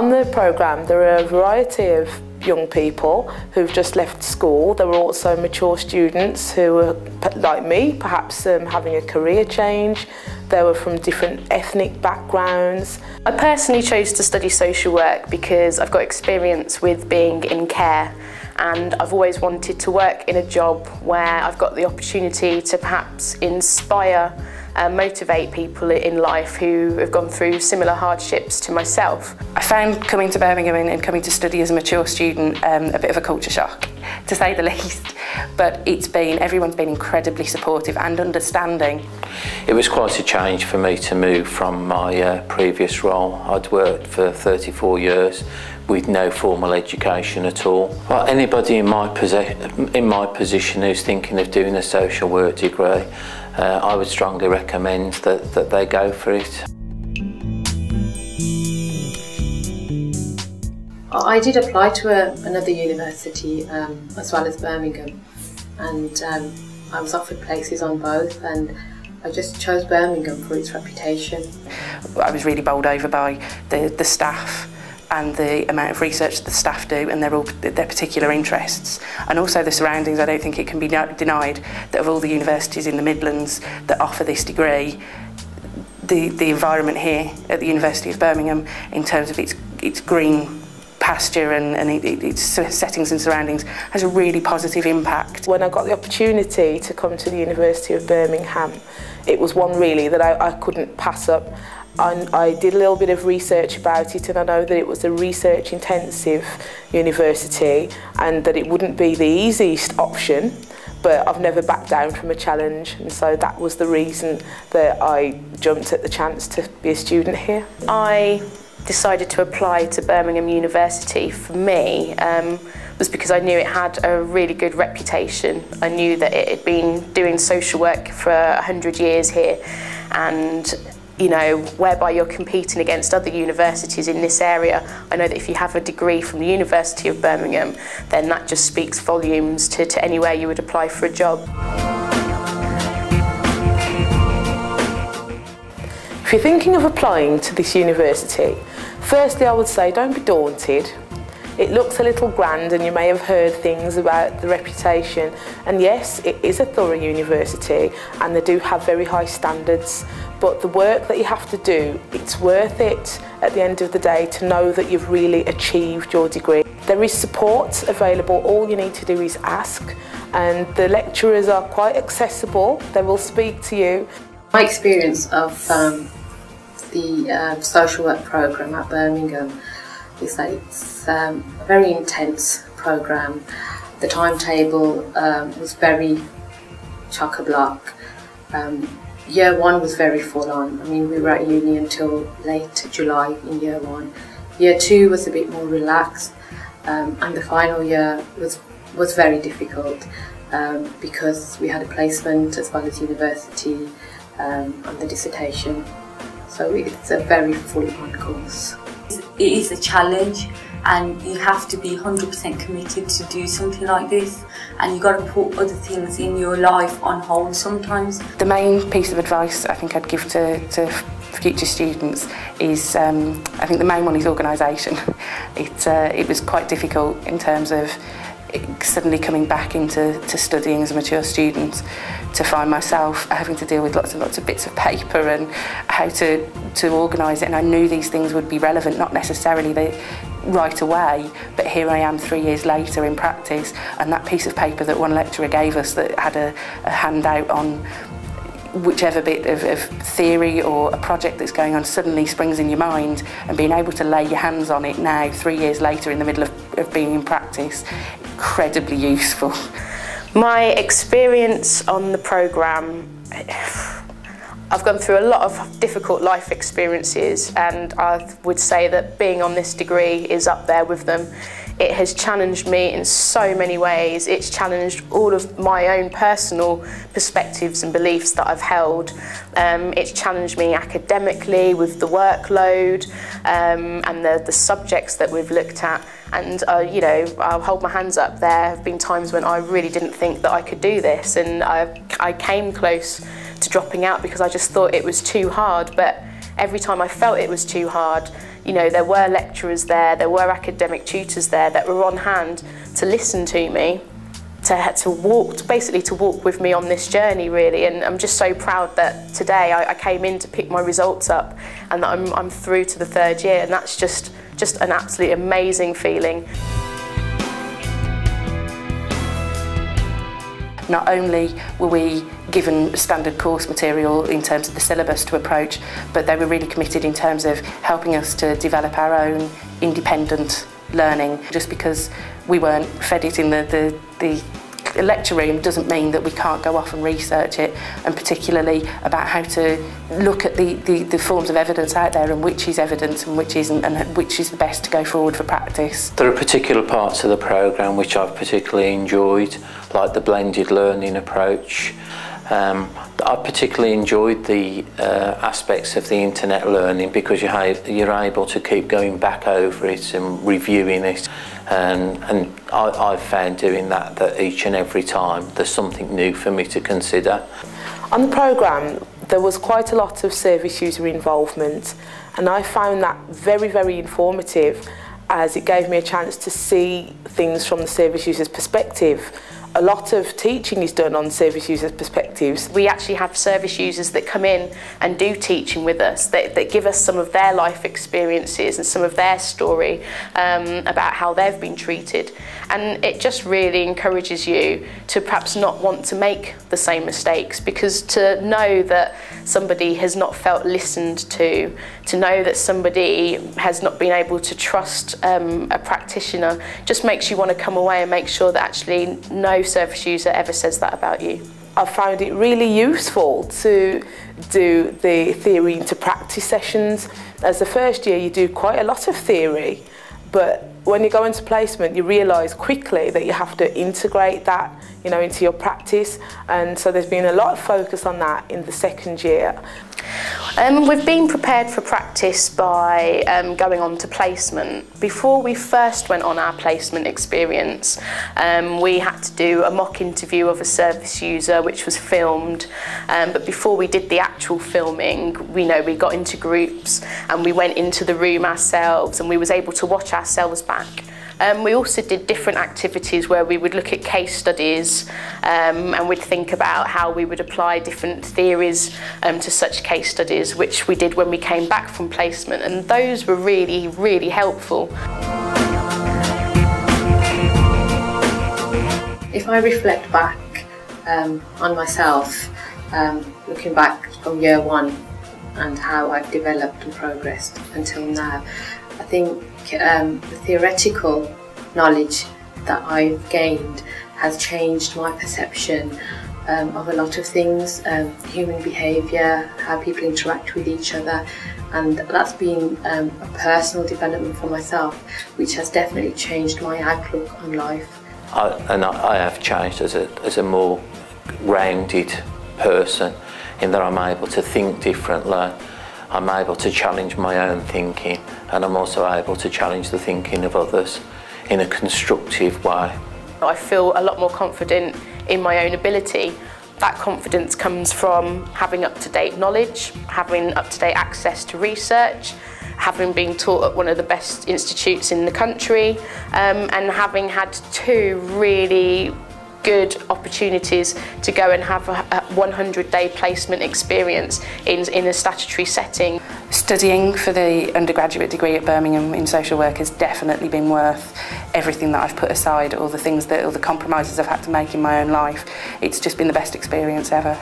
On the programme there are a variety of young people who've just left school. There were also mature students who were, like me, perhaps having a career change. They were from different ethnic backgrounds. I personally chose to study social work because I've got experience with being in care, and I've always wanted to work in a job where I've got the opportunity to perhaps inspire and motivate people in life who have gone through similar hardships to myself. I found coming to Birmingham and coming to study as a mature student a bit of a culture shock, to say the least, but everyone's been incredibly supportive and understanding. It was quite a change for me to move from my previous role. I'd worked for 34 years with no formal education at all. Well, anybody in my position who's thinking of doing a social work degree, I would strongly recommend that they go for it. I did apply to another university as well as Birmingham, and I was offered places on both, and I just chose Birmingham for its reputation. I was really bowled over by the staff and the amount of research that the staff do and their particular interests, and also the surroundings. I don't think it can be denied that of all the universities in the Midlands that offer this degree, the environment here at the University of Birmingham in terms of its green pasture and its settings and surroundings has a really positive impact. When I got the opportunity to come to the University of Birmingham, it was one really that I couldn't pass up. I did a little bit of research about it, and I know that it was a research intensive university and that it wouldn't be the easiest option, but I've never backed down from a challenge, and so that was the reason that I jumped at the chance to be a student here. I decided to apply to Birmingham University for me was because I knew it had a really good reputation. I knew that it had been doing social work for 100 years here, and you know, whereby you're competing against other universities in this area. I know that if you have a degree from the University of Birmingham, then that just speaks volumes to anywhere you would apply for a job. If you're thinking of applying to this university, firstly I would say don't be daunted. It looks a little grand and you may have heard things about the reputation, and yes, it is a thorough university and they do have very high standards, but the work that you have to do, it's worth it at the end of the day to know that you've really achieved your degree. There is support available, all you need to do is ask, and the lecturers are quite accessible, they will speak to you. My experience of the social work programme at Birmingham is that it's a very intense programme. The timetable was very chock-a-block. Year one was very full on. I mean, we were at uni until late July in year one. Year two was a bit more relaxed, and the final year was very difficult because we had a placement as well as university and the dissertation. So it's a very full-on course. It is a challenge, and you have to be 100% committed to do something like this, and you've got to put other things in your life on hold sometimes. The main piece of advice I think I'd give to future students is, I think the main one is organisation. It was quite difficult in terms of suddenly coming back into studying as a mature student, to find myself having to deal with lots and lots of bits of paper and how to organise it, and I knew these things would be relevant, not necessarily right away, but here I am 3 years later in practice, and that piece of paper that one lecturer gave us that had a handout on whichever bit of theory or a project that's going on suddenly springs in your mind, and being able to lay your hands on it now 3 years later in the middle of being in practice, incredibly useful. My experience on the programme, I've gone through a lot of difficult life experiences, and I would say that being on this degree is up there with them. It has challenged me in so many ways. It's challenged all of my own personal perspectives and beliefs that I've held. It's challenged me academically with the workload and the subjects that we've looked at. And you know, I'll hold my hands up. There have been times when I really didn't think that I could do this, and I came close to dropping out because I just thought it was too hard. But every time I felt it was too hard, you know, there were lecturers there were academic tutors there that were on hand to listen to me, to walk with me on this journey, really. And I'm just so proud that today I came in to pick my results up and that I'm through to the 3rd year, and that's just an absolutely amazing feeling. Not only were we given standard course material in terms of the syllabus to approach, but they were really committed in terms of helping us to develop our own independent learning. Just because we weren't fed it in the lecture room doesn't mean that we can't go off and research it, and particularly about how to look at the forms of evidence out there and which is evidence and which isn't, and which is the best to go forward for practice. There are particular parts of the programme which I've particularly enjoyed, like the blended learning approach. I particularly enjoyed the aspects of the internet learning because you're able to keep going back over it and reviewing it, and I've found doing that each and every time there's something new for me to consider. On the programme there was quite a lot of service user involvement, and I found that very, very informative, as it gave me a chance to see things from the service user's perspective. A lot of teaching is done on service users' perspectives. We actually have service users that come in and do teaching with us, that give us some of their life experiences and some of their story about how they've been treated. And it just really encourages you to perhaps not want to make the same mistakes, because to know that somebody has not felt listened to know that somebody has not been able to trust a practitioner, just makes you want to come away and make sure that actually no service user ever says that about you. I found it really useful to do the theory into practice sessions. As the first year you do quite a lot of theory, but when you go into placement you realise quickly that you have to integrate that, you know, into your practice, and so there's been a lot of focus on that in the 2nd year. We've been prepared for practice by going on to placement. Before we first went on our placement experience, we had to do a mock interview of a service user which was filmed, but before we did the actual filming, we got into groups and we went into the room ourselves and we was able to watch ourselves back. We also did different activities where we would look at case studies and we'd think about how we would apply different theories to such case studies, which we did when we came back from placement, and those were really, really helpful. If I reflect back on myself, looking back from year 1 and how I've developed and progressed until now, I think the theoretical knowledge that I've gained has changed my perception of a lot of things, human behaviour, how people interact with each other, and that's been a personal development for myself, which has definitely changed my outlook on life. I have changed as a more rounded person, in that I'm able to think differently. I'm able to challenge my own thinking, and I'm also able to challenge the thinking of others in a constructive way. I feel a lot more confident in my own ability. That confidence comes from having up-to-date knowledge, having up-to-date access to research, having been taught at one of the best institutes in the country, and having had 2 really good opportunities to go and have a 100-day placement experience in a statutory setting. Studying for the undergraduate degree at Birmingham in social work has definitely been worth everything that I've put aside, all the compromises I've had to make in my own life. It's just been the best experience ever.